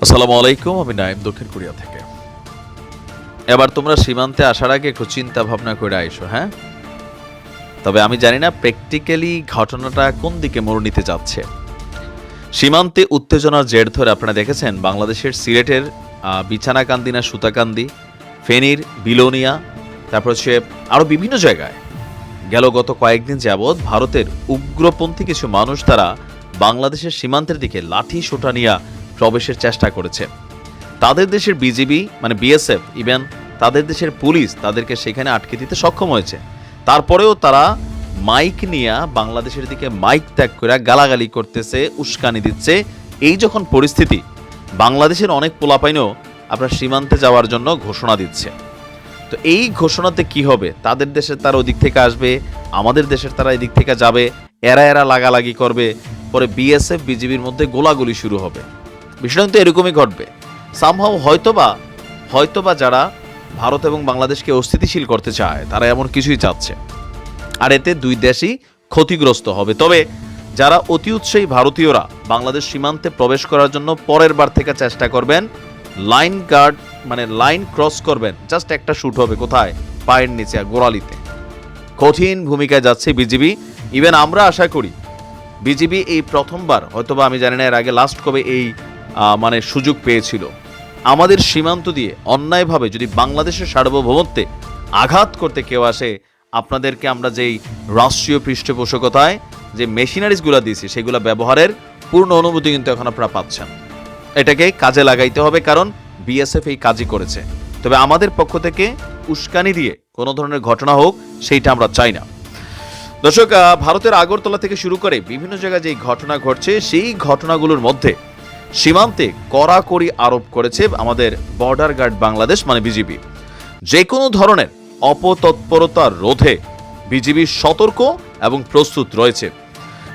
আসসালামু আলাইকুম, আমি নাইম দক্ষিণ কোরিয়া থেকে। এবার তোমরা সীমান্তে আসার আগে একটু চিন্তা ভাবনা করে আইসো, হ্যাঁ? তবে আমি জানি না প্র্যাকটিক্যালি ঘটনাটা কোন দিকে মোড় নিতে যাচ্ছে। সীমান্তে উত্তেজনার জের ধরে আপনারা দেখেছেন বাংলাদেশের সিলেটের বিছানাকান্দি না সুতাকান্দি, ফেনীর বিলোনিয়া, তারপর হচ্ছে আরও বিভিন্ন জায়গায় গত কয়েকদিন যাবৎ ভারতের উগ্রপন্থী কিছু মানুষ তারা বাংলাদেশের সীমান্তের দিকে লাঠি সোঁটা নিয়ে প্রবেশের চেষ্টা করেছে। তাদের দেশের বিজিবি মানে বিএসএফ, ইভেন তাদের দেশের পুলিশ তাদেরকে সেখানে আটকে দিতে সক্ষম হয়েছে। তারপরেও তারা মাইক নিয়ে বাংলাদেশের দিকে মাইক ত্যাগ করে গালাগালি করতেছে, উস্কানি দিচ্ছে। এই যখন পরিস্থিতি, বাংলাদেশের অনেক পোলাপাইনও আপনার সীমান্তে যাওয়ার জন্য ঘোষণা দিচ্ছে। তো এই ঘোষণাতে কি হবে? তাদের দেশের তারা ওদিক থেকে আসবে, আমাদের দেশের তারা এদিক থেকে যাবে, এরা লাগালাগি করবে, পরে বিএসএফ বিজিবির মধ্যে গোলাগুলি শুরু হবে। বিষয়টা কিন্তু এরকমই ঘটবে। সামহাও হয়তোবা যারা ভারত এবং বাংলাদেশকে অস্থিতিশীল করতে চায় তারা এমন কিছুই চাচ্ছে, আর এতে দুই দেশই ক্ষতিগ্রস্ত হবে। তবে যারা অতি উৎসাহী ভারতীয়রা বাংলাদেশ সীমান্তে প্রবেশ করার জন্য পরের বার থেকে চেষ্টা করবেন, লাইন গার্ড মানে লাইন ক্রস করবেন, জাস্ট একটা শুট হবে কোথায়? পায়ের নিচে, গোড়ালিতে। কঠিন ভূমিকায় যাচ্ছে বিজিবি। ইভেন আমরা আশা করি বিজিবি এই প্রথমবার, হয়তোবা আমি জানি না এর আগে লাস্ট কবে এই সুযোগ পেয়েছিল, আমাদের সীমান্ত দিয়ে অন্যায়ভাবে যদি বাংলাদেশের সার্বভৌমত্বে আঘাত করতে কেউ আসে, আপনাদেরকে আমরা যেই রাষ্ট্রীয় পৃষ্ঠপোষকতায় যে মেশিনারিজগুলো দিয়েছি সেগুলো ব্যবহারের পূর্ণ অনুমতি কিন্তু এখন আপনারা পাচ্ছেন। এটাকে কাজে লাগাইতে হবে, কারণ বিএসএফ এই কাজই করেছে। তবে আমাদের পক্ষ থেকে উস্কানি দিয়ে কোনো ধরনের ঘটনা হোক সেইটা আমরা চাই না। দর্শক, ভারতের আগরতলা থেকে শুরু করে বিভিন্ন জায়গায় যেই ঘটনা ঘটছে সেই ঘটনাগুলোর মধ্যে সীমান্তে কড়াকড়ি আরোপ করেছে আমাদের বর্ডার গার্ড বাংলাদেশ মানে বিজিবি। যে কোনো ধরনের অপতৎপরতা রোধে বিজিবি সতর্ক এবং প্রস্তুত রয়েছে।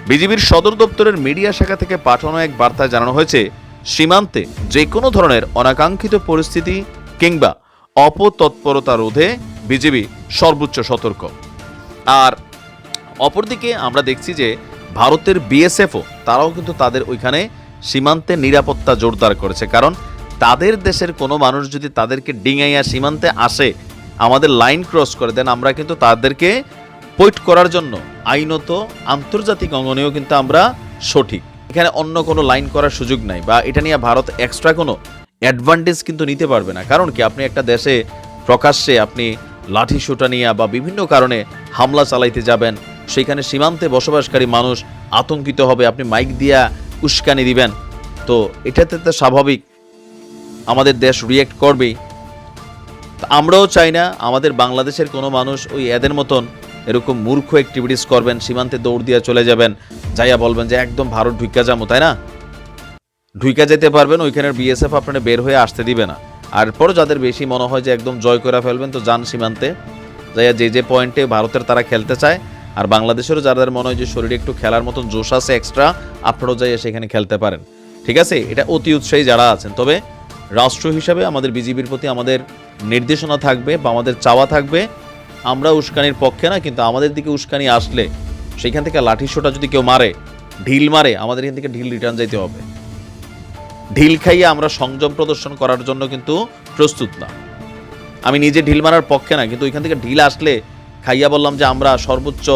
বিজিবির সদর দপ্তরের মিডিয়া শাখা থেকে পাঠানো এক বার্তায় জানানো হয়েছে, সীমান্তে যে কোনো ধরনের অনাকাঙ্ক্ষিত পরিস্থিতি কিংবা অপতৎপরতা রোধে বিজিবি সর্বোচ্চ সতর্ক। আর অপরদিকে আমরা দেখছি যে ভারতের বিএসএফও তারাও কিন্তু তাদের ওইখানে সীমান্তে নিরাপত্তা জোরদার করেছে। কারণ তাদের দেশের কোনো মানুষ যদি তাদেরকে ডিঙাইয়া সীমান্তে আসে, আমাদের লাইন ক্রস করে দেন, আমরা কিন্তু তাদেরকে পয়েন্ট করার জন্য আইনত আন্তর্জাতিক অঙ্গনেও কিন্তু আমরা সঠিক। এখানে অন্য কোনো লাইন করার সুযোগ নাই, বা এটা নিয়ে ভারত এক্সট্রা কোনো অ্যাডভান্টেজ কিন্তু নিতে পারবে না। কারণ কি, আপনি একটা দেশে প্রকাশ্যে আপনি লাঠি সোঁটা নিয়ে বা বিভিন্ন কারণে হামলা চালাইতে যাবেন, সেখানে সীমান্তে বসবাসকারী মানুষ আতঙ্কিত হবে, আপনি মাইক দিয়া উস্কানি দিবেন, তো এটাতে তো স্বাভাবিক আমাদের দেশ রিয়েক্ট করবেই। আমরাও চাই না আমাদের বাংলাদেশের কোনো মানুষ ওই এদের মতন এরকম মূর্খ অ্যাক্টিভিটিস করবেন, সীমান্তে দৌড় দিয়ে চলে যাবেন, যাইয়া বলবেন যে একদম ভারত ঢুইকা যাবো, তাই না? ঢুইকা যেতে পারবেন, ওইখানের বিএসএফ আপনারা বের হয়ে আসতে দিবে না। আর পরে যাদের বেশি মনে হয় যে একদম জয় করে ফেলবেন, তো যান সীমান্তে যাইয়া যে পয়েন্টে ভারতের তারা খেলতে চায়, আর বাংলাদেশেরও যাদের মনে হয় যে শরীরে একটু খেলার মতন জোশ আছে এক্সট্রা, আপনারাও যাইয়া সেখানে খেলতে পারেন। ঠিক আছে, এটা অতি উৎসাহী যারা আছেন। তবে রাষ্ট্র হিসাবে আমাদের বিজিবির প্রতি আমাদের নির্দেশনা থাকবে বা আমাদের চাওয়া থাকবে, আমরা উস্কানির পক্ষে না, কিন্তু আমাদের দিকে উস্কানি আসলে সেইখান থেকে লাঠি সোঁটা যদি কেউ মারে, ঢিল মারে, আমাদের এখান থেকে ঢিল রিটার্ন যাইতে হবে। ঢিল খাইয়ে আমরা সংযম প্রদর্শন করার জন্য কিন্তু প্রস্তুত না। আমি নিজে ঢিল মারার পক্ষে না, কিন্তু ওইখান থেকে ঢিল আসলে খাইয়া বললাম যে আমরা সর্বোচ্চ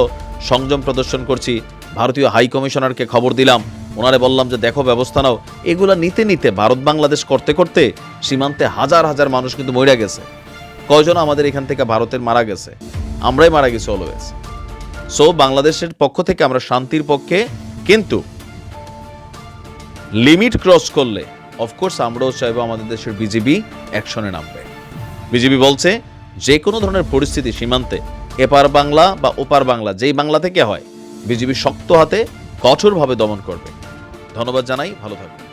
সংযম প্রদর্শন করছি, ভারতীয় হাই কমিশনারকে খবর দিলাম, ওনারে বললাম যে দেখো ব্যবস্থা নাও। এগুলা নিতে নিতে ভারত বাংলাদেশ করতে করতে সীমান্তে হাজার হাজার মানুষ কিন্তু মরে গেছে। কয়জন আমাদের এখান থেকে ভারতের মারা গেছে? আমরাই মারা গেছি অলওয়েজ। সো বাংলাদেশের পক্ষ থেকে আমরা শান্তির পক্ষে, কিন্তু লিমিট ক্রস করলে অফকোর্স আমরাও চাইবো আমাদের দেশের বিজিবি অ্যাকশনে নামবে। বিজিবি বলছে যে কোনো ধরনের পরিস্থিতি সীমান্তে এপার বাংলা বা ওপার বাংলা যেই বাংলা থেকে হয়, বিজিবি শক্ত হাতে কঠোরভাবে দমন করবে। ধন্যবাদ জানাই, ভালো থাকবে।